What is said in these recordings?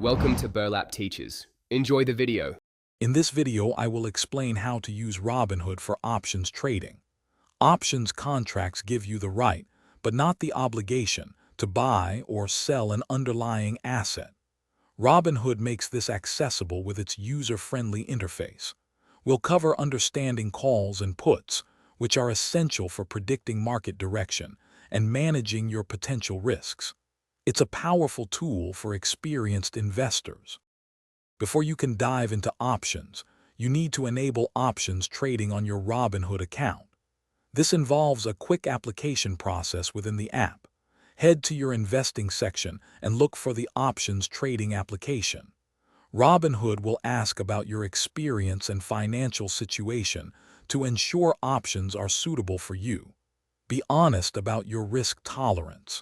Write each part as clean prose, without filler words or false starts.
Welcome to Burlap Teachers. Enjoy the video. In this video, I will explain how to use Robinhood for options trading. Options contracts give you the right, but not the obligation, to buy or sell an underlying asset. Robinhood makes this accessible with its user-friendly interface. We'll cover understanding calls and puts, which are essential for predicting market direction and managing your potential risks. It's a powerful tool for experienced investors. Before you can dive into options, you need to enable options trading on your Robinhood account. This involves a quick application process within the app. Head to your investing section and look for the options trading application. Robinhood will ask about your experience and financial situation to ensure options are suitable for you. Be honest about your risk tolerance.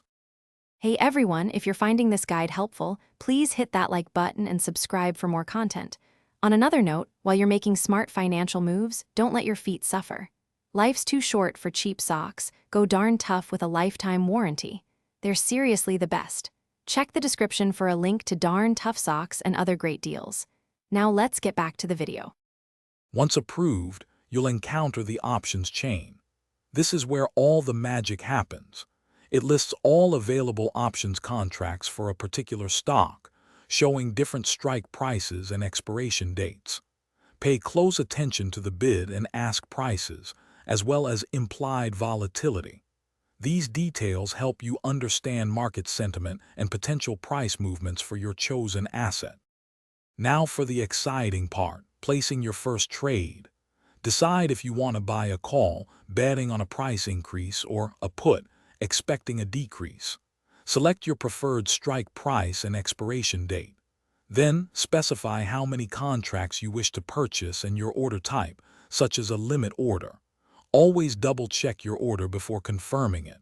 Hey everyone, if you're finding this guide helpful, please hit that like button and subscribe for more content. On another note, while you're making smart financial moves, don't let your feet suffer. Life's too short for cheap socks. Go darn tough with a lifetime warranty. They're seriously the best. Check the description for a link to darn tough socks and other great deals. Now let's get back to the video. Once approved, you'll encounter the options chain. This is where all the magic happens. It lists all available options contracts for a particular stock, showing different strike prices and expiration dates. Pay close attention to the bid and ask prices, as well as implied volatility. These details help you understand market sentiment and potential price movements for your chosen asset. Now for the exciting part, placing your first trade. Decide if you want to buy a call, betting on a price increase, or a put, expecting a decrease. Select your preferred strike price and expiration date. Then, specify how many contracts you wish to purchase and your order type, such as a limit order. Always double-check your order before confirming it.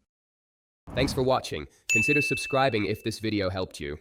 Thanks for watching. Consider subscribing if this video helped you.